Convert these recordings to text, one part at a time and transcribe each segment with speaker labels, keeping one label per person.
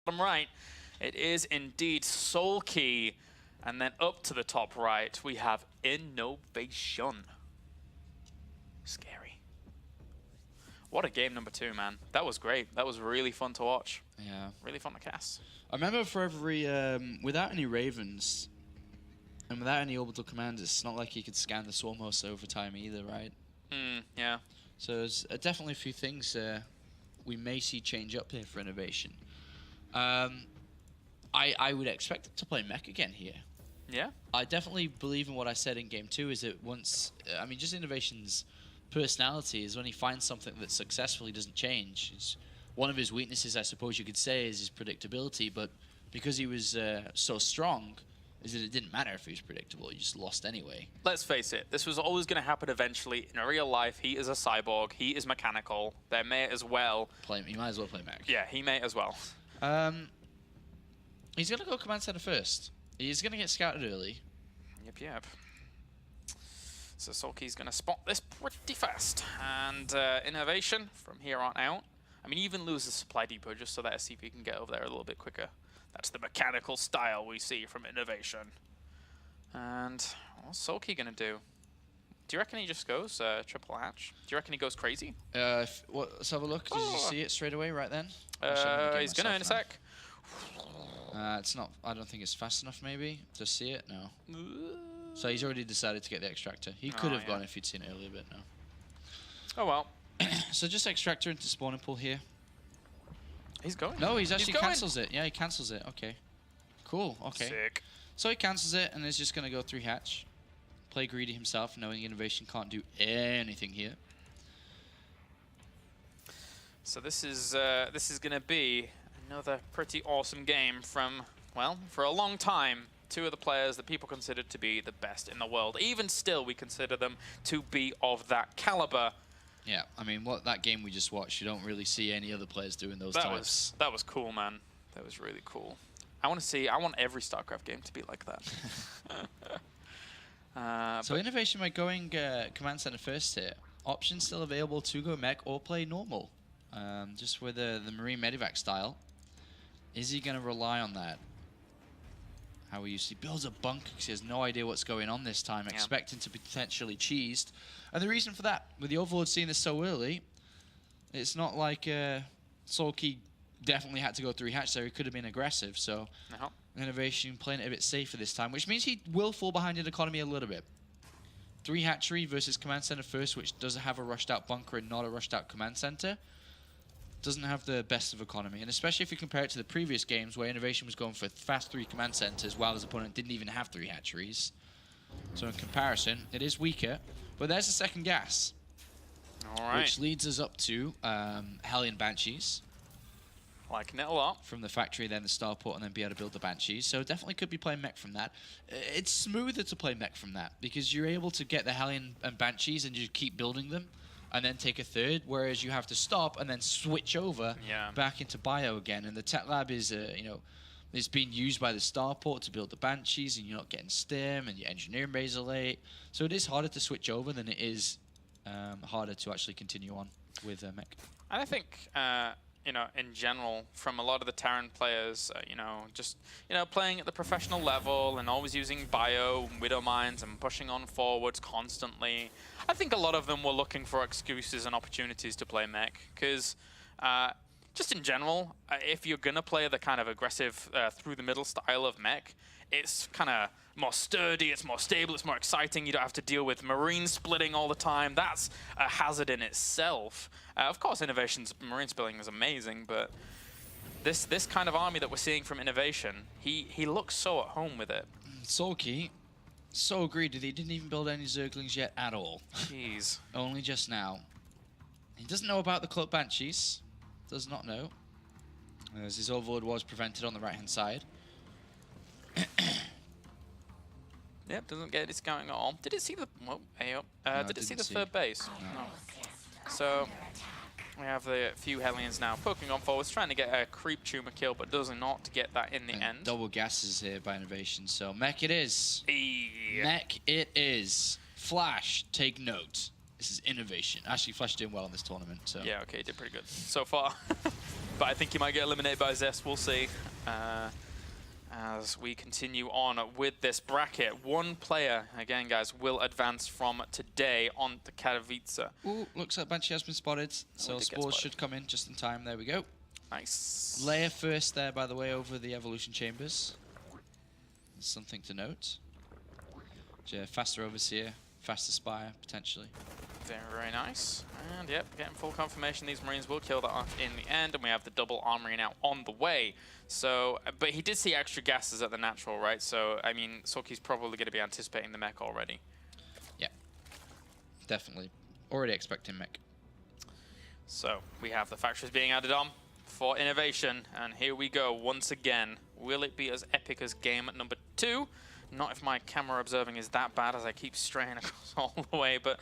Speaker 1: bottom right, it is indeed SoulKey. And then up to the top right, we have INnoVation. Scary. What a game number 2, man. That was great. That was really fun to watch.
Speaker 2: Yeah.
Speaker 1: Really fun to cast.
Speaker 2: I remember for every, without any Ravens and without any orbital commanders, it's not like you could scan the swarm hosts over time either, right?
Speaker 1: Yeah.
Speaker 2: So there's definitely a few things we may see change up here for INnoVation. I would expect them to play mech again here.
Speaker 1: Yeah?
Speaker 2: I definitely believe in what I said in Game 2, is that once, I mean, just INnoVation's personality is when he finds something that successfully doesn't change. It's one of his weaknesses, I suppose you could say, is his predictability, but because he was so strong, is that it didn't matter if he was predictable, he just lost anyway.
Speaker 1: Let's face it, this was always going to happen eventually. In real life, he is a cyborg, he is mechanical, they may as well...
Speaker 2: He might as well play mech.
Speaker 1: Yeah, he may as well.
Speaker 2: He's going to go command center first. He's going to get scouted early.
Speaker 1: Yep. So SoulKey's going to spot this pretty fast. And INnoVation from here on out. I mean, even lose the supply depot just so that SCP can get over there a little bit quicker. That's the mechanical style we see from INnoVation. And what's SoulKey going to do? Do you reckon he just goes triple hatch? Do you reckon he goes crazy?
Speaker 2: Let's have a look. Did you see it straight away right then?
Speaker 1: He's going to in a sec.
Speaker 2: It's not. I don't think it's fast enough. Maybe to see it. No. So he's already decided to get the extractor. He could have gone if he'd seen it earlier, but no.
Speaker 1: Oh well.
Speaker 2: So just extractor into spawning pool here.
Speaker 1: He's going.
Speaker 2: No, he's actually cancels it. Yeah, he cancels it. Okay. Cool. Okay.
Speaker 1: Sick.
Speaker 2: So he cancels it and is just gonna go 3 hatch. Play greedy himself, knowing INnoVation can't do anything here.
Speaker 1: So this is gonna be another pretty awesome game from, well, for a long time, 2 of the players that people considered to be the best in the world. Even still, we consider them to be of that caliber.
Speaker 2: Yeah, I mean, that game we just watched, you don't really see any other players doing those types.
Speaker 1: That was cool, man. That was really cool. I want every StarCraft game to be like that.
Speaker 2: So INnoVation by going command center first here. Options still available to go mech or play normal. Just with the Marine Medivac style. Is he going to rely on that? How he usually builds a bunker because he has no idea what's going on this time, expecting to be potentially cheesed. And the reason for that, with the Overlord seeing this so early, it's not like SoulKey definitely had to go 3 hatch there. He could have been aggressive. So INnoVation playing it a bit safer this time, which means he will fall behind in economy a little bit. 3 hatchery versus command center first, which doesn't have a rushed out bunker and not a rushed out command center. Doesn't have the best of economy, and especially if you compare it to the previous games where INnoVation was going for fast 3 command centers while his opponent didn't even have 3 hatcheries. So in comparison, it is weaker, but there's the second gas.
Speaker 1: Alright.
Speaker 2: Which leads us up to Hellion Banshees.
Speaker 1: Liking it a lot.
Speaker 2: From the factory, then the starport, and then be able to build the Banshees. So definitely could be playing mech from that. It's smoother to play mech from that, because you're able to get the Hellion and Banshees and you keep building them. And then take a third, whereas you have to stop and then switch over back into bio again. And the tech lab is, it's being used by the starport to build the Banshees, and you're not getting stim, and your engineering bays are late. So it is harder to switch over than it is harder to actually continue on with mech.
Speaker 1: And I think, in general, from a lot of the Terran players, playing at the professional level and always using bio and widow mines and pushing on forwards constantly, I think a lot of them were looking for excuses and opportunities to play mech, because just in general, if you're going to play the kind of aggressive through the middle style of mech, it's kind of more sturdy, it's more stable, it's more exciting. You don't have to deal with marine splitting all the time. That's a hazard in itself. Of course, INnoVation's marine splitting is amazing, but this kind of army that we're seeing from INnoVation, he looks so at home with it.
Speaker 2: SoulKey, so greedy that he didn't even build any Zerglings yet at all.
Speaker 1: Jeez.
Speaker 2: Only just now. He doesn't know about the Cloak Banshees. Does not know. As his Overlord was prevented on the right-hand side.
Speaker 1: Yep, doesn't get this going at all. Did it see the... Whoa, hey up. Did it see the third base? No. So, we have the few Hellions now poking on forwards, trying to get a creep tumor kill, but does not get that in the end.
Speaker 2: Double gases here by INnoVation, so mech it is.
Speaker 1: Hey.
Speaker 2: Mech it is. Flash, take note. This is INnoVation. Actually, Flash doing well in this tournament. So.
Speaker 1: Yeah, okay, did pretty good so far. but I think he might get eliminated by Zest. We'll see. As we continue on with this bracket, one player, again, guys, will advance from today on to TvZ.
Speaker 2: Ooh, looks like Banshee has been spotted, so Spores should come in just in time. There we go.
Speaker 1: Nice.
Speaker 2: Layer first there, by the way, over the evolution chambers. Something to note. Faster Overseer, faster Spire, potentially.
Speaker 1: Very, very nice. And yep, getting full confirmation these Marines will kill that off in the end, and we have the double armory now on the way. So, but he did see extra gases at the natural, right? So, I mean, SoulKey's probably going to be anticipating the mech already.
Speaker 2: Yeah, definitely. Already expecting mech.
Speaker 1: So, we have the factories being added on for INnoVation, and here we go once again. Will it be as epic as game number 2? Not if my camera observing is that bad as I keep straying across all the way, but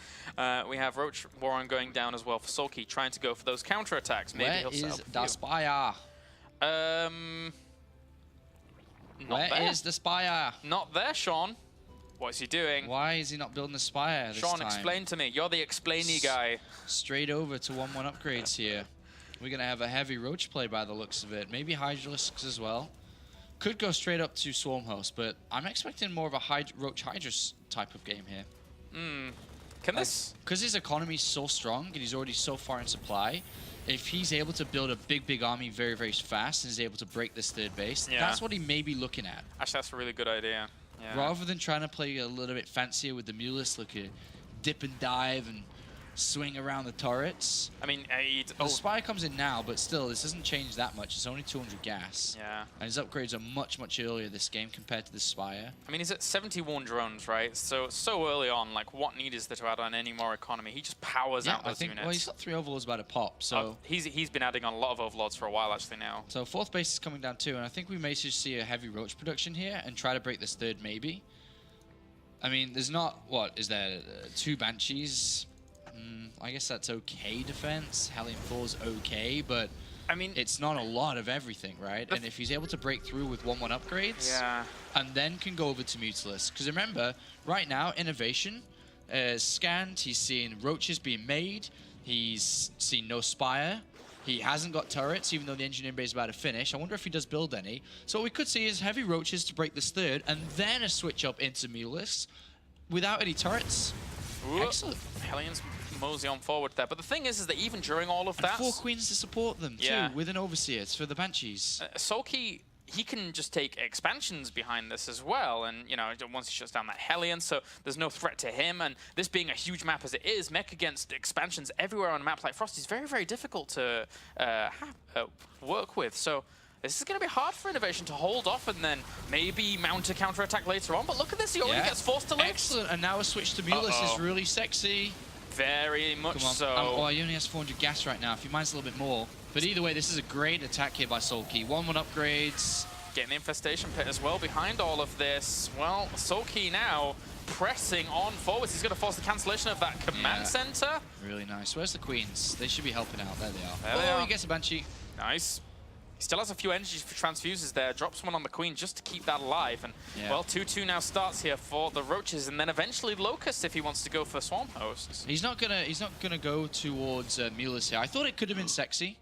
Speaker 1: we have Roach Warren going down as well for SoulKey, trying to go for those counterattacks. Maybe
Speaker 2: Where
Speaker 1: he'll set
Speaker 2: is
Speaker 1: up
Speaker 2: the Spire?
Speaker 1: Where
Speaker 2: is the Spire?
Speaker 1: Not there, Sean. What's he doing?
Speaker 2: Why is he not building the Spire this
Speaker 1: Sean,
Speaker 2: time?
Speaker 1: explain to me. You're the explainy guy.
Speaker 2: Straight over to 1-1 upgrades here. We're going to have a heavy Roach play by the looks of it. Maybe Hydralisks as well. Could go straight up to Swarm Host, but I'm expecting more of a Roach Hydras type of game here.
Speaker 1: Can this?
Speaker 2: Because his economy is so strong and he's already so far in supply, if he's able to build a big army very, very fast and is able to break this third base, that's what he may be looking at.
Speaker 1: Actually, that's a really good idea. Yeah.
Speaker 2: Rather than trying to play a little bit fancier with the Mulus, look at dip and dive and swing around the turrets.
Speaker 1: I mean,
Speaker 2: the Spire comes in now, but still, this doesn't change that much. It's only 200 gas.
Speaker 1: Yeah.
Speaker 2: And his upgrades are much earlier this game compared to the Spire.
Speaker 1: I mean, he's at 71 drones, right? So early on, like, what need is there to add on any more economy? He just powers out those units.
Speaker 2: Well, he's got 3 Overlords about to pop, so...
Speaker 1: he's been adding on a lot of Overlords for a while, actually, now.
Speaker 2: So 4th base is coming down too, and I think we may just see a heavy Roach production here and try to break this 3rd, maybe. I mean, there's not... What, is there 2 Banshees? I guess that's okay defense. Hellion 4's okay, but
Speaker 1: I mean,
Speaker 2: it's not a lot of everything, right? And if he's able to break through with 1-1 upgrades, and then can go over to Mutalisk. Because remember, right now, INnoVation scanned, he's seeing Roaches being made, he's seen no Spire, he hasn't got turrets, even though the engineering base is about to finish. I wonder if he does build any. So what we could see is heavy Roaches to break this 3rd, and then a switch up into Mutalisks without any turrets.
Speaker 1: Ooh.
Speaker 2: Excellent.
Speaker 1: Hellions mosey on forward there. But the thing is that even during all of that...
Speaker 2: 4 Queens to support them, too, with an Overseer. It's for the Banshees.
Speaker 1: SoulKey, he can just take expansions behind this as well. And, you know, once he shuts down that Hellion, so there's no threat to him. And this being a huge map as it is, mech against expansions everywhere on a map like Frost is very, very difficult to work with. So this is going to be hard for INnoVation to hold off and then maybe mount a counterattack later on. But look at this, he already gets forced to live.
Speaker 2: Excellent, and now a switch to Mulus is really sexy.
Speaker 1: Very much so.
Speaker 2: Oh, he only has 400 gas right now. If he mines a little bit more. But either way, this is a great attack here by SoulKey. 1-1 upgrades.
Speaker 1: Getting the Infestation Pit as well behind all of this. Well, SoulKey now pressing on forwards. He's going to force the cancellation of that command center.
Speaker 2: Really nice. Where's the Queens? They should be helping out. There they are.
Speaker 1: There they are.
Speaker 2: He gets a Banshee.
Speaker 1: Nice. He still has a few energies for transfuses there. Drops one on the Queen just to keep that alive. And, well, 2-2 now starts here for the Roaches, and then eventually Locust if he wants to go for Swarm Hosts.
Speaker 2: He's not gonna go towards Mulus here. I thought it could have been sexy,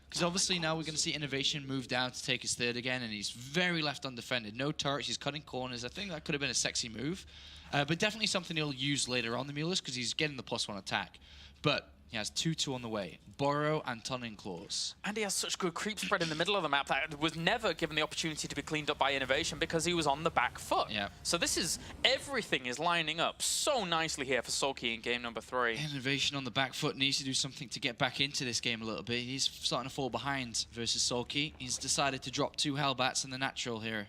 Speaker 2: because obviously now we're going to see INnoVation move down to take his 3rd again, and he's very left undefended. No turrets, he's cutting corners. I think that could have been a sexy move, but definitely something he'll use later on the Mulus, because he's getting the +1 attack. But he has 2-2 on the way. Burrow and Tunning Claws.
Speaker 1: And he has such good creep spread in the middle of the map that was never given the opportunity to be cleaned up by INnoVation because he was on the back foot.
Speaker 2: Yeah.
Speaker 1: So this is, everything is lining up so nicely here for SoulKey in game number 3.
Speaker 2: INnoVation on the back foot needs to do something to get back into this game a little bit. He's starting to fall behind versus SoulKey. He's decided to drop 2 Hellbats in the natural here.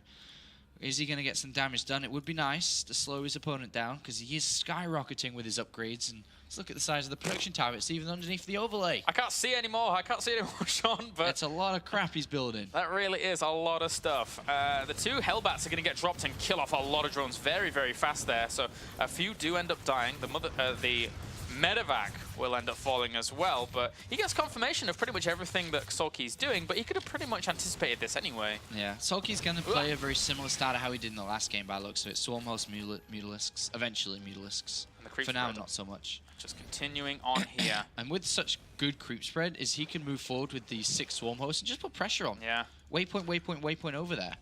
Speaker 2: Is he going to get some damage done? It would be nice to slow his opponent down because he is skyrocketing with his upgrades. And let's look at the size of the production tower. It's even underneath the overlay.
Speaker 1: I can't see anymore. I can't see anymore, Sean. But
Speaker 2: it's a lot of crap he's building.
Speaker 1: That really is a lot of stuff. The 2 Hellbats are going to get dropped and kill off a lot of drones very, very fast there. So a few do end up dying. The Medevac will end up falling as well, but he gets confirmation of pretty much everything that SoulKey's doing, but he could have pretty much anticipated this anyway.
Speaker 2: Yeah, SoulKey's going to play a very similar style to how he did in the last game by looks of it. Swarm Host Mutalisks, eventually Mutalisks.
Speaker 1: And the creep
Speaker 2: For now,
Speaker 1: spread.
Speaker 2: not so much.
Speaker 1: Just continuing on here.
Speaker 2: And with such good creep spread, is he can move forward with the 6 swarm hosts and just put pressure on.
Speaker 1: Yeah.
Speaker 2: Waypoint, waypoint, waypoint over there.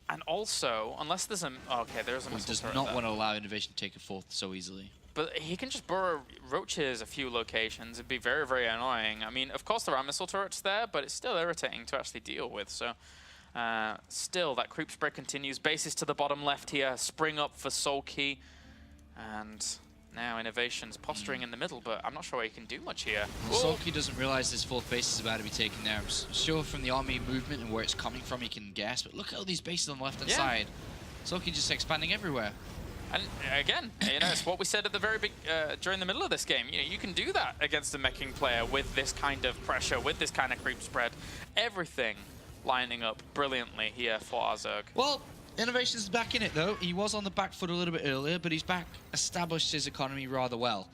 Speaker 1: And also, unless there's a... Okay, there's a
Speaker 2: He
Speaker 1: missile
Speaker 2: does
Speaker 1: turret
Speaker 2: not
Speaker 1: there.
Speaker 2: want to allow INnoVation to take a 4th so easily.
Speaker 1: But he can just burrow roaches a few locations. It'd be very, very annoying. I mean, of course there are missile turrets there, but it's still irritating to actually deal with. So, still, that creep spread continues. Bases to the bottom left here. Spring up for SoulKey. And now INnoVation's posturing in the middle, but I'm not sure he can do much here.
Speaker 2: Well, SoulKey doesn't realize this 4th base is about to be taken there. I'm sure from the army movement and where it's coming from, he can guess. But look at all these bases on the left-hand side. SoulKey just expanding everywhere.
Speaker 1: And again, you know, it's what we said at the very big during the middle of this game. You know, you can do that against a meching player with this kind of pressure, with this kind of creep spread. Everything lining up brilliantly here for our Zerg.
Speaker 2: Well, INnoVation's back in it though. He was on the back foot a little bit earlier, but he's back, established his economy rather well.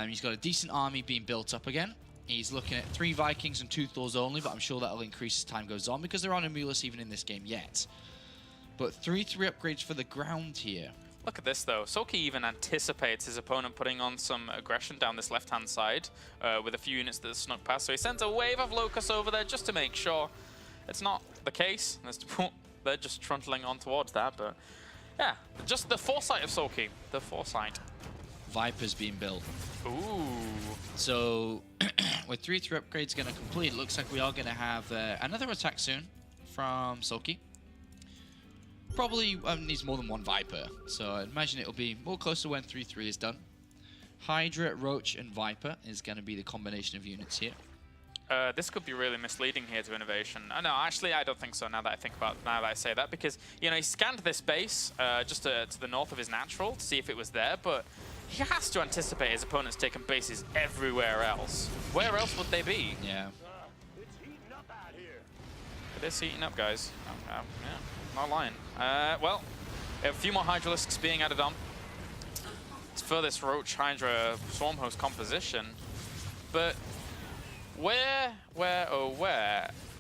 Speaker 2: He's got a decent army being built up again. He's looking at 3 Vikings and 2 Thors only, but I'm sure that'll increase as time goes on because there are no Mulus even in this game yet. But 3/3 upgrades for the ground here.
Speaker 1: Look at this though. SoulKey even anticipates his opponent putting on some aggression down this left-hand side with a few units that snuck past. So he sends a wave of locusts over there just to make sure it's not the case. They're just trundling on towards that, but yeah, just the foresight of SoulKey. The foresight.
Speaker 2: Viper's being built.
Speaker 1: Ooh.
Speaker 2: So with 3/3 upgrades going to complete, it looks like we are going to have another attack soon from SoulKey. Probably needs more than 1 Viper, so I imagine it'll be more close to when 3/3 is done. Hydra, Roach, and Viper is going to be the combination of units here.
Speaker 1: This could be really misleading here to INnoVation. No, actually, I don't think so. Now that I say that, because you know he scanned this base just to the north of his natural to see if it was there, but he has to anticipate his opponent's taking bases everywhere else. Where else would they be?
Speaker 2: Yeah.
Speaker 3: It's heating up out here.
Speaker 1: It is heating up, guys. Yeah, not lying. Well, a few more Hydralisks being added on. It's for this Roach Hydra Swarm Host composition. But where?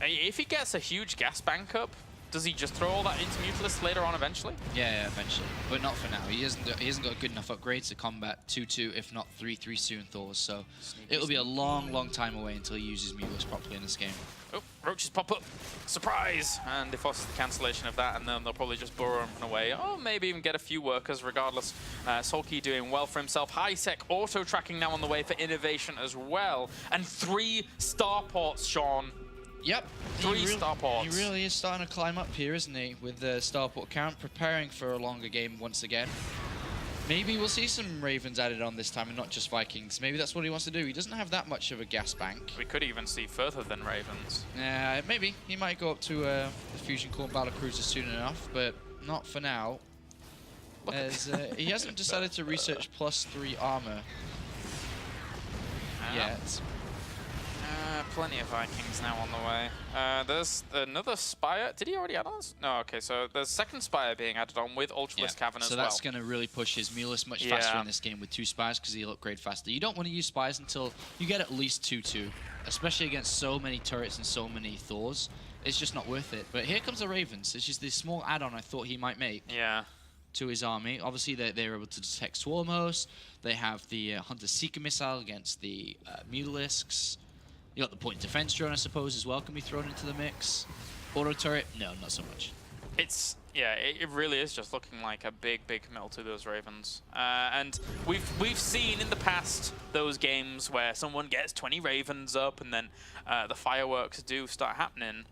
Speaker 1: If he gets a huge gas bank up, does he just throw all that into Mutalisk later on eventually?
Speaker 2: Yeah, eventually, but not for now. He hasn't got good enough upgrades to combat 2/2, if not 3/3 soon Thors. So it'll be a long time away until he uses Mutalisk properly in this game.
Speaker 1: Oh, roaches pop up. Surprise! And they force the cancellation of that, and then they'll probably just burrow and run away. Or maybe even get a few workers, regardless. SoulKey doing well for himself. High-sec auto-tracking now on the way for INnoVation as well. And 3 starports, Sean.
Speaker 2: Yep.
Speaker 1: 3 starports.
Speaker 2: He really is starting to climb up here, isn't he? With the starport count, preparing for a longer game once again. Maybe we'll see some Ravens added on this time and not just Vikings. Maybe that's what he wants to do. He doesn't have that much of a gas bank.
Speaker 1: We could even see further than Ravens.
Speaker 2: Maybe. He might go up to the Fusion Core Battlecruiser soon enough, but not for now. As he hasn't decided to research +3 armor yet.
Speaker 1: Plenty of Vikings now on the way. There's another Spire. Did he already add on this? No, okay, so there's second Spire being added on with Ultralisk Cavern as well.
Speaker 2: So that's going to really push his Mulus much faster in this game with 2 Spires because he'll upgrade faster. You don't want to use Spires until you get at least 2/2, especially against so many turrets and so many Thors. It's just not worth it. But here comes the Ravens. It's just this small add-on I thought he might make.
Speaker 1: Yeah.
Speaker 2: To his army. Obviously, they're able to detect Swarm Hosts. They have the Hunter Seeker missile against the Mutalisks. You got the point defense drone, I suppose, as well, can be thrown into the mix. Auto turret, no, not so much.
Speaker 1: It really is just looking like a big mill to those Ravens. And we've seen in the past those games where someone gets 20 Ravens up and then the fireworks do start happening.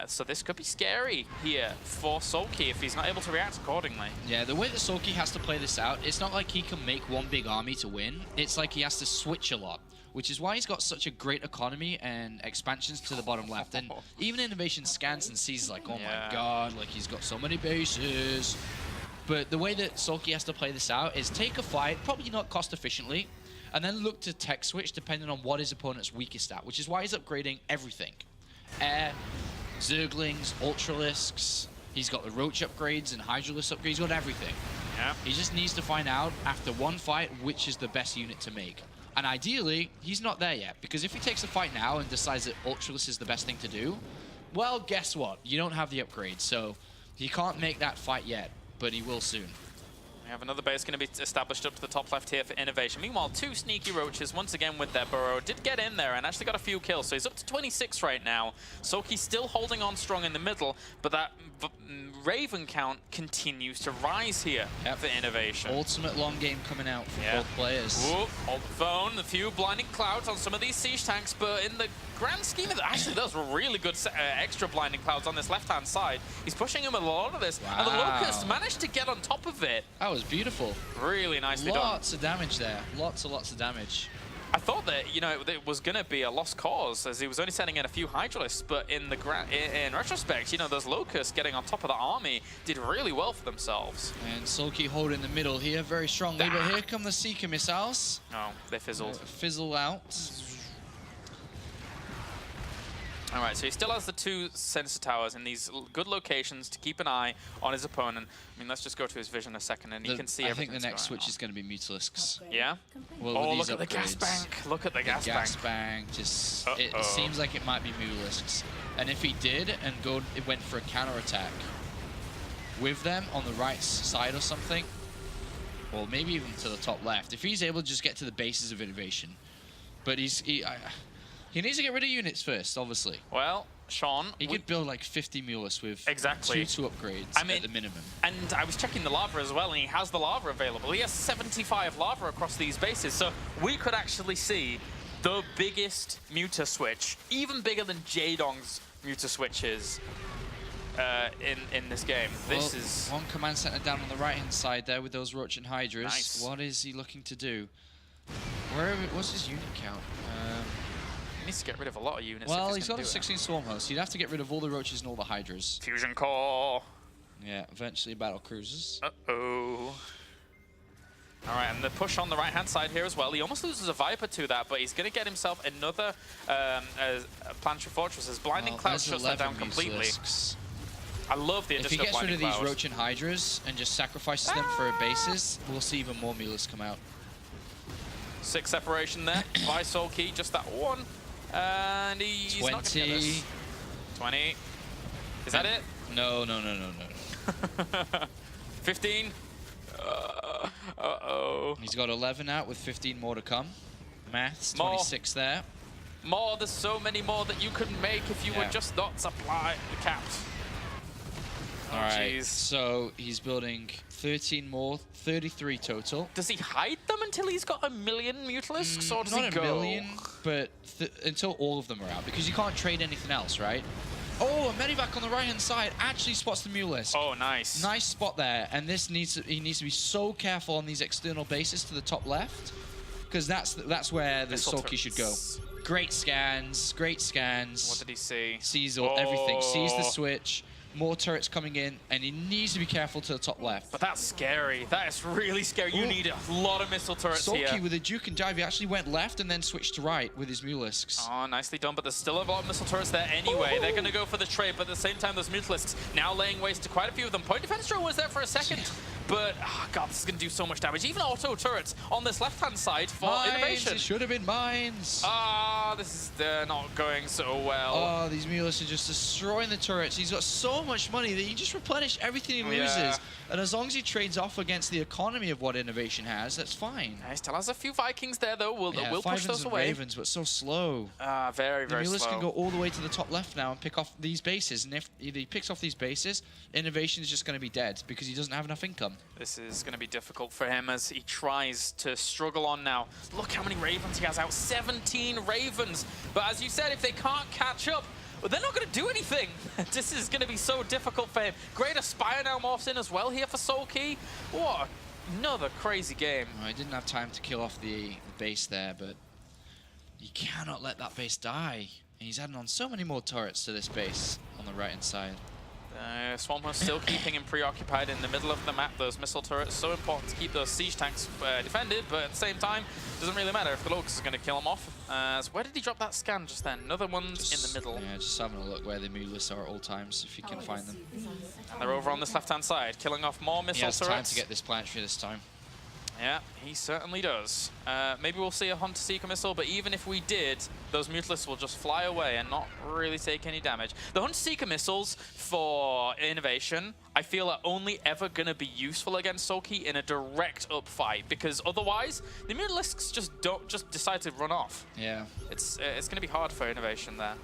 Speaker 1: So this could be scary here for SoulKey if he's not able to react accordingly.
Speaker 2: Yeah, the way that SoulKey has to play this out, it's not like he can make one big army to win. It's like he has to switch a lot, which is why he's got such a great economy and expansions to the bottom left. And even INnoVation scans and sees like, oh my god, like he's got so many bases. But the way that SoulKey has to play this out is take a fight, probably not cost efficiently, and then look to tech switch depending on what his opponent's weakest at, which is why he's upgrading everything. Air, Zerglings, Ultralisks, he's got the Roach upgrades and Hydralisk upgrades, he's got everything.
Speaker 1: Yeah.
Speaker 2: He just needs to find out after one fight which is the best unit to make. And ideally, he's not there yet, because if he takes a fight now and decides that Ultralisk is the best thing to do, well, guess what? You don't have the upgrade, so he can't make that fight yet, but he will soon.
Speaker 1: We have another base going to be established up to the top left here for INnoVation. Meanwhile, two sneaky roaches, once again with their burrow, did get in there and actually got a few kills. So he's up to 26 right now. SoulKey still holding on strong in the middle, but that Raven count continues to rise here for INnoVation.
Speaker 2: Ultimate long game coming out for both players.
Speaker 1: Ooh, hold the phone. A few blinding clouds on some of these siege tanks, but in the grand scheme of it, actually, those were really good extra blinding clouds on this left-hand side. He's pushing him with a lot of this, and the Locust managed to get on top of it.
Speaker 2: That was beautiful.
Speaker 1: Really nicely done.
Speaker 2: Lots of damage there. Lots of damage.
Speaker 1: I thought that, you know, it was going to be a lost cause as he was only sending in a few Hydralisks, but in retrospect, you know, those Locusts getting on top of the army did really well for themselves.
Speaker 2: And SoulKey holding the middle here very strongly, but here come the Seeker missiles.
Speaker 1: Oh, they fizzled.
Speaker 2: Fizzle out.
Speaker 1: All right, so he still has the two sensor towers in these good locations to keep an eye on his opponent. I mean, let's just go to his vision a second, and he can see everything.
Speaker 2: I think the next switch is going to be Mutalisks.
Speaker 1: Yeah?
Speaker 2: Well,
Speaker 1: oh, look at the gas bank. Look at the gas bank.
Speaker 2: Gas bank just, it seems like it might be Mutalisks. And if he did and it went for a counterattack with them on the right side or something, or maybe even to the top left, if he's able to just get to the bases of INnoVation, but he needs to get rid of units first, obviously.
Speaker 1: Well, Sean,
Speaker 2: he could build like 50 Mulis with 2 upgrades at the minimum.
Speaker 1: And I was checking the lava as well, and he has the lava available. He has 75 lava across these bases, so we could actually see the biggest Muta switch, even bigger than Jaedong's Muta switches in this game. This is
Speaker 2: one command center down on the right-hand side there with those Roach and Hydras.
Speaker 1: Nice.
Speaker 2: What is he looking to do? What's his unit count?
Speaker 1: He needs to get rid of a lot of units.
Speaker 2: Well, he's got a 16 Swarm Host. You'd have to get rid of all the Roaches and all the Hydras.
Speaker 1: Fusion Core.
Speaker 2: Yeah, eventually Battle Cruisers.
Speaker 1: Uh-oh. All right, and the push on the right-hand side here as well. He almost loses a Viper to that, but he's going to get himself another Planetary Fortress as Blinding Cloud shuts that down completely. I love the addition of Blinding Cloud.
Speaker 2: If he gets rid of these Roach and Hydras and just sacrifices them for bases, we'll see even more Mulis come out.
Speaker 1: 6 separation there by SoulKey, just that one. And he's
Speaker 2: 20.
Speaker 1: not going to get this. 20. Is that it?
Speaker 2: No.
Speaker 1: 15. Uh-oh.
Speaker 2: He's got 11 out with 15 more to come. Maths,
Speaker 1: more.
Speaker 2: 26 there.
Speaker 1: More, there's so many more that you could make if you would just not supply the caps.
Speaker 2: All right, so he's building 13 more, 33 total.
Speaker 1: Does he hide them until he's got 1 million Mutalisks, or does he go?
Speaker 2: Not 1 million, but until all of them are out, because you can't trade anything else, right? Oh, a Medivac on the right-hand side actually spots the Mutalisk.
Speaker 1: Oh, nice.
Speaker 2: Nice spot there, and he needs to be so careful on these external bases to the top left, because that's where the SoulKey should go. Great scans, great scans.
Speaker 1: What did he see?
Speaker 2: Sees everything, sees the switch. More turrets coming in, and he needs to be careful to the top left.
Speaker 1: But that's scary. That is really scary. You need a lot of missile turrets here.
Speaker 2: SoulKey with a Duke and Dive, he actually went left and then switched to right with his Mutalisks.
Speaker 1: Oh, nicely done, but there's still a lot of missile turrets there anyway. They're going to go for the trade, but at the same time, those Mutalisks now laying waste to quite a few of them. Point defense drone was there for a second, but, oh God, this is going to do so much damage. Even auto turrets on this left-hand side for INnoVation.
Speaker 2: It should have been mines.
Speaker 1: Ah, this is not going so well.
Speaker 2: Oh, these Mutalisks are just destroying the turrets. He's got so much money that he can just replenish everything he loses.
Speaker 1: Yeah.
Speaker 2: And as long as he trades off against the economy of what INnoVation has, that's fine.
Speaker 1: He still has a few Vikings there, though. We'll push those away.
Speaker 2: Ravens, but so slow.
Speaker 1: Very, very slow.
Speaker 2: The Mutalisks can go all the way to the top left now and pick off these bases. And if either he picks off these bases, INnoVation is just going to be dead because he doesn't have enough income.
Speaker 1: This is going to be difficult for him as he tries to struggle on now. Look how many Ravens he has out. 17 Ravens. But as you said, if they can't catch up, well, they're not going to do anything. This is going to be so difficult for him. Great Aspire now morphs in as well here for SoulKey. What another crazy game.
Speaker 2: I didn't have time to kill off the base there, but you cannot let that base die. And he's adding on so many more turrets to this base on the right-hand side.
Speaker 1: Swarmhost still keeping him preoccupied in the middle of the map. Those missile turrets, so important to keep those siege tanks defended, but at the same time, doesn't really matter if the Locust is going to kill him off. So where did he drop that scan just then? Another one's in the middle.
Speaker 2: Yeah, just having a look where the Mutalisks are at all times, if you can find them.
Speaker 1: And they're over on this left-hand side, killing off more missile turrets.
Speaker 2: He has time to get this planetary this time.
Speaker 1: Yeah, he certainly does. Maybe we'll see a Hunter Seeker missile, but even if we did, those Mutalisks will just fly away and not really take any damage. The Hunter Seeker missiles for INnoVation I feel are only ever going to be useful against SoulKey in a direct up fight, because otherwise the Mutalisks just decide to run off.
Speaker 2: Yeah.
Speaker 1: It's going to be hard for INnoVation there.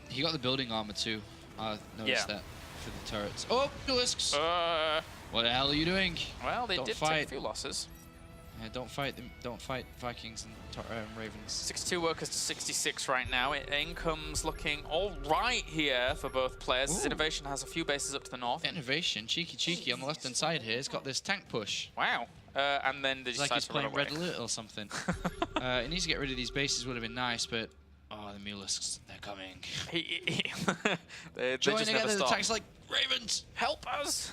Speaker 2: He got the building armor too. I noticed that for the turrets. Oh, Mutalisks! What the hell are you doing?
Speaker 1: Well, they
Speaker 2: Don't
Speaker 1: did
Speaker 2: fight.
Speaker 1: take a few losses.
Speaker 2: Yeah, don't fight them. Don't fight Vikings and Ravens.
Speaker 1: 62 workers to 66 right now. Income's looking all right here for both players. As INnoVation has a few bases up to the north.
Speaker 2: INnoVation, cheeky on the left-hand side here. He's got this tank push.
Speaker 1: Wow. And then they
Speaker 2: It's like
Speaker 1: decide
Speaker 2: he's
Speaker 1: to run
Speaker 2: playing
Speaker 1: away.
Speaker 2: Red Alert or something. He needs to get rid of these bases. Would have been nice, but oh, the Mutalisks, they're coming.
Speaker 1: They
Speaker 2: Join
Speaker 1: just
Speaker 2: together.
Speaker 1: never
Speaker 2: The
Speaker 1: stop.
Speaker 2: tanks like Ravens.
Speaker 1: Help us!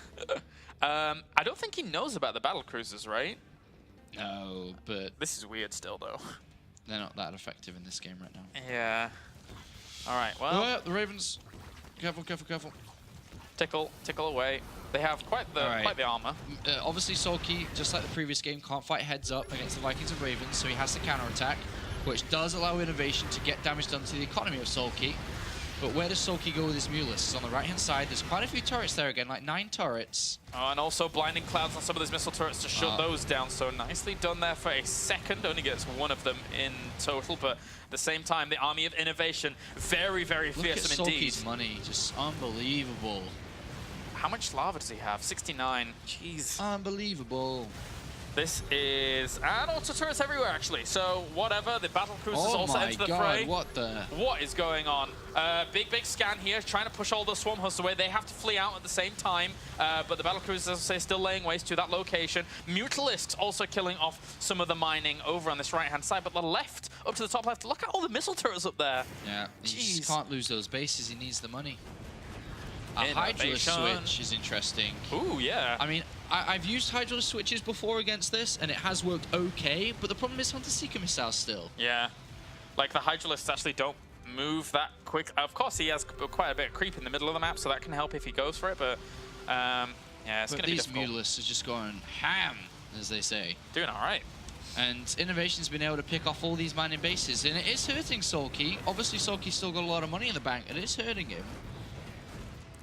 Speaker 1: I don't think he knows about the battle cruisers, right?
Speaker 2: No, but
Speaker 1: This is weird still, though.
Speaker 2: they're not that effective in this game right now.
Speaker 1: Yeah. All right.
Speaker 2: Oh,
Speaker 1: Well,
Speaker 2: yeah, the Ravens. Careful.
Speaker 1: tickle away. They have quite the armor.
Speaker 2: Obviously, SoulKey, just like the previous game, can't fight heads up against the Vikings and Ravens, so he has to counterattack, which does allow INnoVation to get damage done to the economy of SoulKey. But where does SoulKey go with his Mutalisks? On the right-hand side, there's quite a few turrets there again, like 9 turrets.
Speaker 1: Oh, and also blinding clouds on some of those missile turrets to shut those down. So nicely done there for a second. Only gets one of them in total, but at the same time, the army of INnoVation, very, very fearsome
Speaker 2: Look at
Speaker 1: indeed.
Speaker 2: SoulKey's money, just unbelievable.
Speaker 1: How much lava does he have? 69. Jeez.
Speaker 2: Unbelievable.
Speaker 1: This is... And auto turrets everywhere, actually. So, whatever. The battle cruisers
Speaker 2: Oh
Speaker 1: also
Speaker 2: my
Speaker 1: enter the
Speaker 2: god,
Speaker 1: fray.
Speaker 2: what the...
Speaker 1: What is going on? Big scan here, trying to push all the swarm hosts away. They have to flee out at the same time, but the battle cruisers, as I say, still laying waste to that location. Mutalisks also killing off some of the mining over on this right-hand side, but the left, up to the top left, look at all the missile turrets up there.
Speaker 2: Yeah, he just
Speaker 1: Jeez.
Speaker 2: can't lose those bases, he needs the money. A Hydralisk switch is interesting.
Speaker 1: Ooh, yeah.
Speaker 2: I mean, I've used Hydralisk switches before against this, and it has worked okay, but the problem is Hunter Seeker missiles still.
Speaker 1: Yeah. Like, the Hydralisks actually don't move that quick. Of course, he has quite a bit of creep in the middle of the map, so that can help if he goes for it, but yeah, it's going to be difficult.
Speaker 2: These Mutalisks are just going ham, as they say.
Speaker 1: Doing all right.
Speaker 2: And INnoVation's been able to pick off all these mining bases, and it is hurting SoulKey. Obviously, SoulKey's still got a lot of money in the bank, and it is hurting him.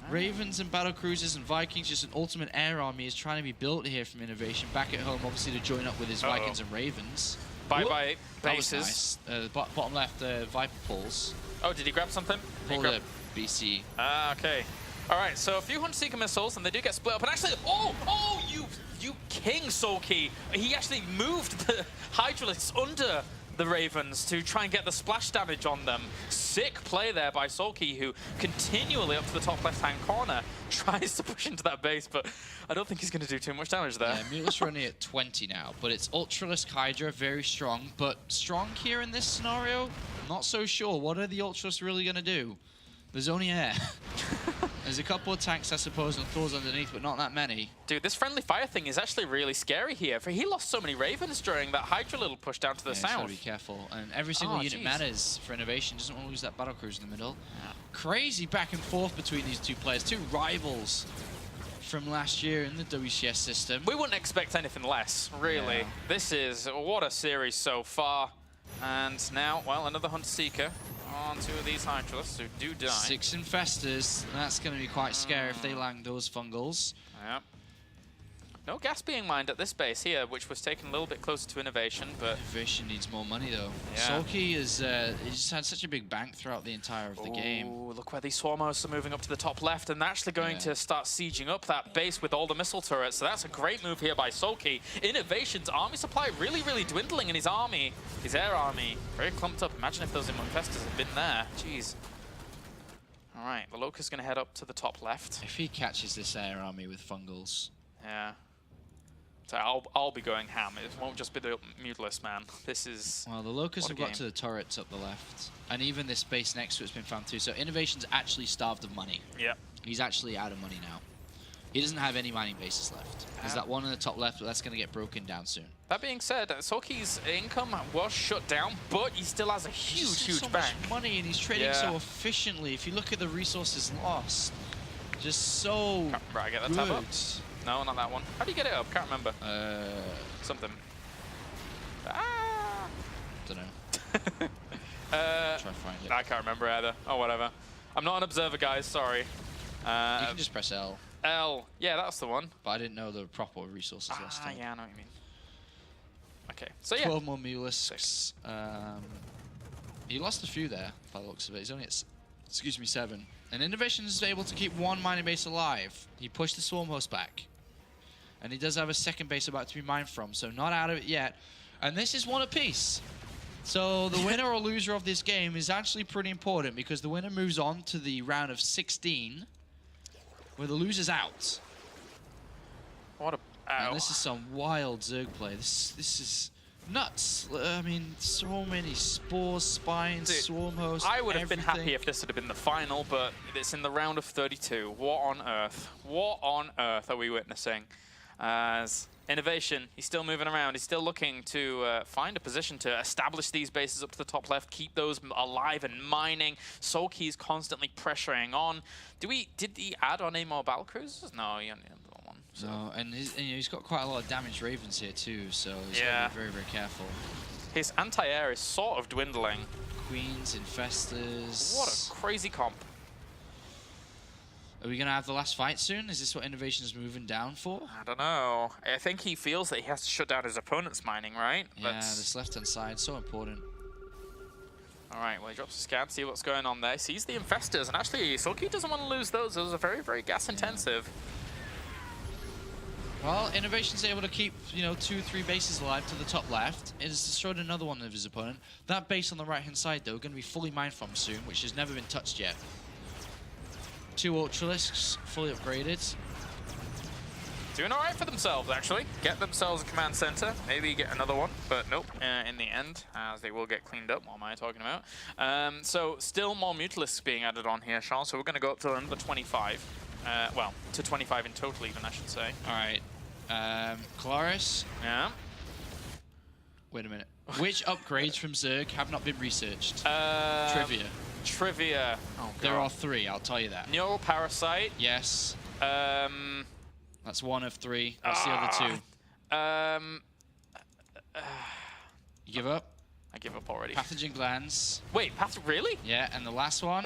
Speaker 2: Ravens and battle cruisers and Vikings, just an ultimate air army is trying to be built here from INnoVation. Back at home, obviously, to join up with his Vikings and Ravens.
Speaker 1: Bye-bye
Speaker 2: That was
Speaker 1: bases.
Speaker 2: nice. Bottom left, Viper pulls.
Speaker 1: Oh, did he grab something? Did he
Speaker 2: Pulled
Speaker 1: grab-
Speaker 2: a BC.
Speaker 1: Ah, okay. All right, so a few Hunter Seeker missiles, and they do get split up. And actually, you king SoulKey! He actually moved the Hydralisks under the Ravens to try and get the splash damage on them. Sick play there by SoulKey, who continually up to the top left-hand corner tries to push into that base, but I don't think he's going to do too much damage there.
Speaker 2: Yeah, Mutalisks are only at 20 now, but it's Ultralisk Hydra, very strong. But strong here in this scenario, not so sure. What are the Ultralisks really going to do? There's only air. There's a couple of tanks, I suppose, and Thors underneath, but not that many.
Speaker 1: Dude, this friendly fire thing is actually really scary here. For he lost so many Ravens during that Hydra little push down to the
Speaker 2: Yeah,
Speaker 1: south.
Speaker 2: gotta be careful. And every single unit
Speaker 1: jeez.
Speaker 2: matters for INnoVation. Doesn't want to lose that battle cruiser in the middle. Yeah. Crazy back and forth between these two players. Two rivals from last year in the WCS system.
Speaker 1: We wouldn't expect anything less, really.
Speaker 2: Yeah.
Speaker 1: This is, what a series so far. And now, well, another Hunter Seeker on two of these Hydralisks who do die.
Speaker 2: 6 Infestors. That's going to be quite scary if they land those fungals.
Speaker 1: Yep. No gas being mined at this base here, which was taken a little bit closer to INnoVation, but...
Speaker 2: INnoVation needs more money, though.
Speaker 1: Yeah.
Speaker 2: SoulKey is, he just had such a big bank throughout the entire of the game.
Speaker 1: Ooh, look where these swarm hosts are moving up to the top left, and they're actually going to start sieging up that base with all the missile turrets, so that's a great move here by SoulKey. INnoVation's army supply really, really dwindling in his army. His air army, very clumped up. Imagine if those Infestors had been there. Jeez. All right, the Locust's going to head up to the top left.
Speaker 2: If he catches this air army with fungals.
Speaker 1: Yeah. So I'll be going ham. It won't just be the Mutalisk, man. This is...
Speaker 2: Well, the Locusts
Speaker 1: what
Speaker 2: have
Speaker 1: a
Speaker 2: got to
Speaker 1: game.
Speaker 2: the turrets up the left. And even this base next to it's been found too. So INnoVation's actually starved of money.
Speaker 1: Yeah.
Speaker 2: He's actually out of money now. He doesn't have any mining bases left. There's that one in the top left, but that's going to get broken down soon.
Speaker 1: That being said, SoulKey's income was shut down, but he still has a huge, huge
Speaker 2: so
Speaker 1: bank.
Speaker 2: much money, and he's trading so efficiently. If you look at the resources lost, just so
Speaker 1: Right, I get that
Speaker 2: good.
Speaker 1: tab up. No, not that one. How do you get it up? Can't remember. Something. Ah!
Speaker 2: Don't know. Try to find it.
Speaker 1: I can't remember either. Oh, whatever. I'm not an observer, guys. Sorry.
Speaker 2: You can just press L,
Speaker 1: L. Yeah, that's the one.
Speaker 2: but I didn't know the proper resources last time.
Speaker 1: Yeah, I know what you mean. Okay, so yeah.
Speaker 2: 12 more Mulisks. He lost a few there, by the looks of it. He's only at, excuse me, 7. And INnoVation is able to keep one mining base alive. He pushed the Swarm Host back. And he does have a second base about to be mined from, so not out of it yet. And this is one apiece. So the winner or loser of this game is actually pretty important because the winner moves on to the round of 16, where the loser's out.
Speaker 1: What a...
Speaker 2: And this is some wild Zerg play. This is nuts. I mean, so many spores, spines,
Speaker 1: Dude,
Speaker 2: swarm hosts.
Speaker 1: I would have been
Speaker 2: everything.
Speaker 1: happy if this had been the final, but it's in the round of 32. What on earth? What on earth are we witnessing? As INnoVation, he's still moving around. He's still looking to find a position to establish these bases up to the top left, keep those alive and mining. SoulKey is constantly pressuring on. Did he add on any more battle cruisers? No, he only had one. So.
Speaker 2: No, and he's got quite a lot of damaged ravens here too, so he's got to be very, very careful.
Speaker 1: His anti-air is sort of dwindling.
Speaker 2: Queens, infestors.
Speaker 1: What a crazy comp.
Speaker 2: Are we going to have the last fight soon? Is this what INnoVation is moving down for?
Speaker 1: I don't know. I think he feels that he has to shut down his opponent's mining, right?
Speaker 2: Yeah, this left-hand side, so important.
Speaker 1: All right, well, he drops a scan, see what's going on there. Sees the infestors, and actually, SoulKey doesn't want to lose those. Those are very, very gas-intensive.
Speaker 2: Well, INnoVation's able to keep, 2-3 bases alive to the top left. It has destroyed another one of his opponent. That base on the right-hand side, though, going to be fully mined from soon, which has never been touched yet. 2 Ultralisks, fully upgraded.
Speaker 1: Doing all right for themselves, actually. Get themselves a command center, maybe get another one, but nope, in the end, as they will get cleaned up. What am I talking about? So still more Mutalisks being added on here, Sean, so we're going to go up to another 25. Well, to 25 in total even, I should say.
Speaker 2: All right. Colaris.
Speaker 1: Yeah.
Speaker 2: Wait a minute. Which upgrades from Zerg have not been researched?
Speaker 1: Trivia. Oh, God.
Speaker 2: There are 3, I'll tell you that.
Speaker 1: Neural Parasite.
Speaker 2: Yes. That's 1 of 3. What's the other 2? You give up?
Speaker 1: I give up already.
Speaker 2: Pathogen glands.
Speaker 1: Wait, really?
Speaker 2: Yeah, and the last one?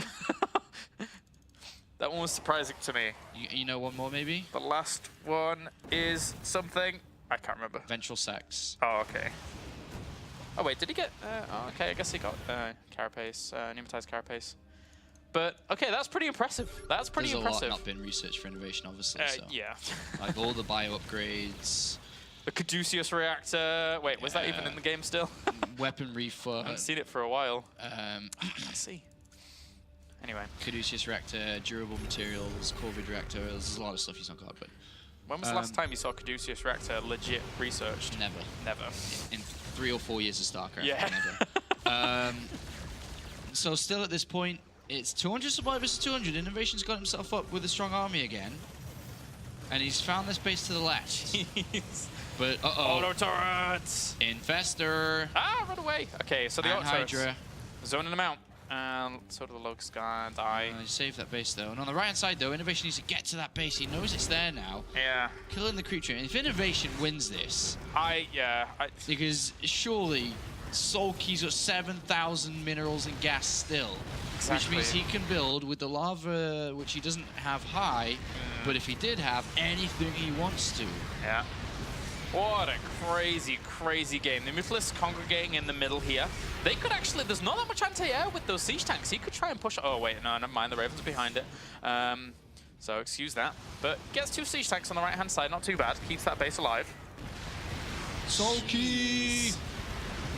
Speaker 1: That one was surprising to me.
Speaker 2: You know one more, maybe?
Speaker 1: The last one is something... I can't remember.
Speaker 2: Ventral sex.
Speaker 1: Oh, okay. Oh, wait, did he get... oh, okay, I guess he got carapace, pneumatized carapace. But, okay, that's pretty impressive. That's pretty impressive.
Speaker 2: There's a lot not been researched for INnoVation, obviously. So.
Speaker 1: Yeah.
Speaker 2: Like all the bio upgrades.
Speaker 1: The Caduceus reactor. Wait, was that even in the game still?
Speaker 2: Weaponry for...
Speaker 1: I haven't seen it for a while. Let's see. Anyway.
Speaker 2: Caduceus reactor, durable materials, Corvid reactor. There's a lot of stuff he's not got, but...
Speaker 1: When was the last time you saw Caduceus reactor legit researched?
Speaker 2: Never.
Speaker 1: Never.
Speaker 2: In 3 or 4 years of StarCraft.
Speaker 1: Yeah.
Speaker 2: Never. So still at this point, it's 200 supply versus 200. INnoVation's got himself up with a strong army again. And he's found this base to the left.
Speaker 1: Jeez.
Speaker 2: But,
Speaker 1: Auto turrets!
Speaker 2: Infestor!
Speaker 1: Ah, run away! Okay, so the auto turrets.
Speaker 2: Hydra.
Speaker 1: Zoning them out. So do the Locust guy die.
Speaker 2: Save that base though. And on the right hand side though, INnoVation needs to get to that base. He knows it's there now.
Speaker 1: Yeah.
Speaker 2: Killing the creature. If INnoVation wins this,
Speaker 1: yeah.
Speaker 2: because surely SoulKey's got 7,000 minerals and gas still.
Speaker 1: Exactly.
Speaker 2: Which means he can build with the lava, which he doesn't have high, but if he did have anything he wants to.
Speaker 1: Yeah. What a crazy, crazy game. The Mutalisks congregating in the middle here. They could actually, there's not that much anti-air with those siege tanks. He could try and push, oh wait, no, never mind, the Ravens are behind it. So excuse that. But gets 2 siege tanks on the right-hand side, not too bad. Keeps that base alive.
Speaker 2: SoulKey!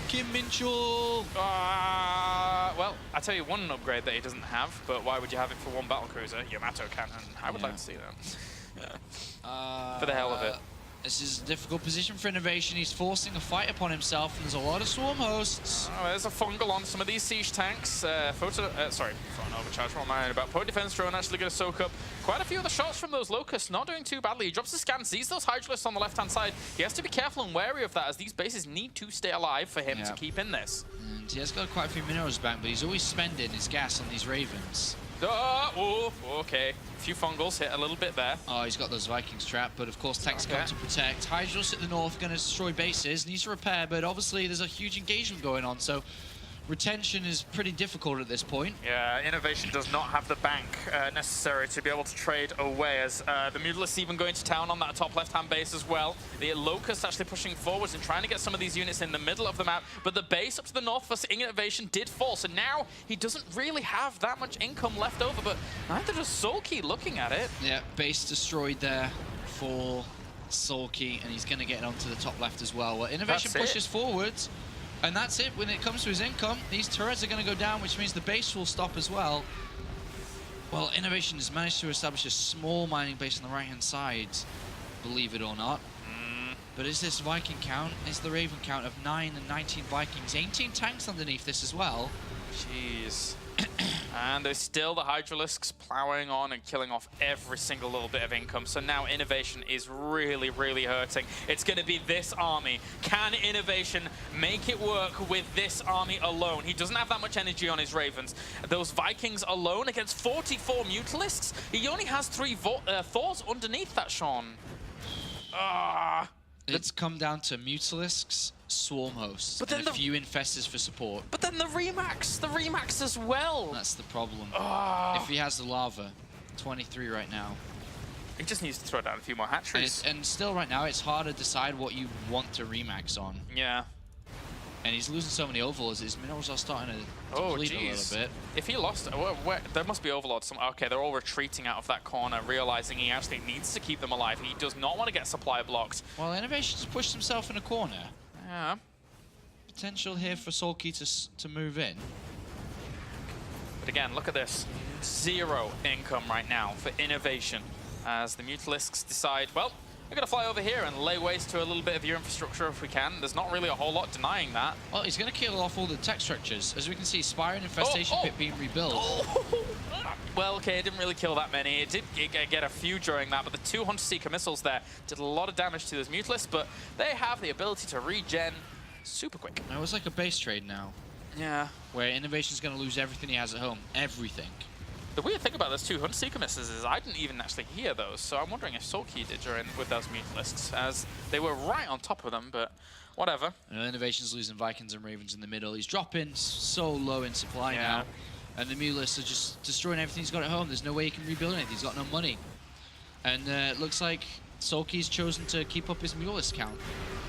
Speaker 2: Kim Minchul!
Speaker 1: Well, I tell you one upgrade that he doesn't have, but why would you have it for 1 battlecruiser? Yamato cannon. I would like to see that. For the hell of it.
Speaker 2: This is a difficult position for INnoVation. He's forcing a fight upon himself, and there's a lot of swarm hosts.
Speaker 1: Oh, there's a fungal on some of these siege tanks. Phone overcharge, what am I about? Point defense drone actually going to soak up quite a few of the shots from those locusts. Not doing too badly. He drops the scan, sees those hydralisks on the left-hand side. He has to be careful and wary of that, as these bases need to stay alive for him to keep in this.
Speaker 2: And he has got quite a few minerals back, but he's always spending his gas on these ravens.
Speaker 1: Oh, okay. A few fungals hit a little bit there.
Speaker 2: Oh, he's got those Vikings trapped, but of course tanks come to protect. Hydros at the north going to destroy bases, needs to repair, but obviously there's a huge engagement going on, so retention is pretty difficult at this point.
Speaker 1: Yeah, INnoVation does not have the bank necessary to be able to trade away, as the Mutalisks even going to town on that top left-hand base as well. The Locusts actually pushing forwards and trying to get some of these units in the middle of the map, but the base up to the north for INnoVation did fall, so now he doesn't really have that much income left over, but neither does SoulKey looking at it.
Speaker 2: Yeah, base destroyed there for SoulKey, and he's going to get onto the top left as well. Well, INnoVation pushes forwards. And that's it. When it comes to his income, these turrets are going to go down, which means the base will stop as well. Well, INnoVation has managed to establish a small mining base on the right-hand side, believe it or not. But is this Viking count? Is the Raven count of 9 and 19 Vikings? 18 tanks underneath this as well.
Speaker 1: Jeez. And there's still the Hydralisks plowing on and killing off every single little bit of income. So now INnoVation is really, really hurting. It's going to be this army. Can INnoVation make it work with this army alone? He doesn't have that much energy on his Ravens. Those Vikings alone against 44 Mutalisks? He only has 3 Thors underneath that, Sean.
Speaker 2: It's come down to Mutalisks, Swarm Hosts,
Speaker 1: but
Speaker 2: and a few Infestors for support.
Speaker 1: But then the Remax as well.
Speaker 2: That's the problem. If he has the lava, 23 right now.
Speaker 1: He just needs to throw down a few more hatcheries.
Speaker 2: And still right now, it's hard to decide what you want to Remax on.
Speaker 1: Yeah.
Speaker 2: And he's losing so many overlords, his minerals are starting to deplete a little bit.
Speaker 1: If he lost, there must be overlords. Okay, they're all retreating out of that corner, realizing he actually needs to keep them alive. He does not want to get supply blocked.
Speaker 2: Well, INnoVation's pushed himself in a corner.
Speaker 1: Yeah.
Speaker 2: Potential here for SoulKey to move in.
Speaker 1: But again, look at this. 0 income right now for INnoVation, as the Mutalisks decide, well, we're going to fly over here and lay waste to a little bit of your infrastructure if we can. There's not really a whole lot denying that.
Speaker 2: Well, he's going to kill off all the tech structures. As we can see, Spire and Infestation Pit being rebuilt.
Speaker 1: Well, okay, it didn't really kill that many. It did get a few during that, but the 2 Hunter-Seeker missiles there did a lot of damage to those Mutalisks, but they have the ability to regen super quick.
Speaker 2: It was like a base trade now.
Speaker 1: Yeah.
Speaker 2: Where INnoVation's going to lose everything he has at home. Everything.
Speaker 1: The weird thing about those 2 Hunter-Seeker missiles is I didn't even actually hear those, so I'm wondering if SoulKey did during with those Mutalisks, as they were right on top of them, but whatever.
Speaker 2: INnoVation's losing Vikings and Ravens in the middle. He's dropping so low in supply now. And the Mutalisks are just destroying everything he's got at home. There's no way he can rebuild anything. He's got no money. And it looks like SoulKey's chosen to keep up his Mutalisk count.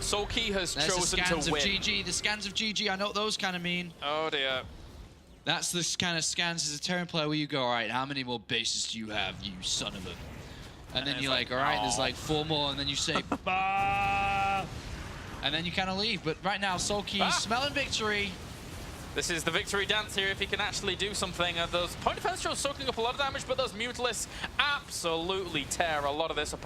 Speaker 1: SoulKey has
Speaker 2: There's
Speaker 1: chosen
Speaker 2: the scans
Speaker 1: to win.
Speaker 2: Of GG. The scans of GG, I know what those kind of mean.
Speaker 1: Oh dear.
Speaker 2: That's the kind of scans as a Terran player where you go, all right, how many more bases do you have, you son of a... And then you're like, all right, there's like 4 more, and then you say, bah! And then you kind of leave. But right now, SoulKey's smelling victory.
Speaker 1: This is the victory dance here if he can actually do something. Those point defense are soaking up a lot of damage, but those Mutalisks absolutely tear a lot of this apart.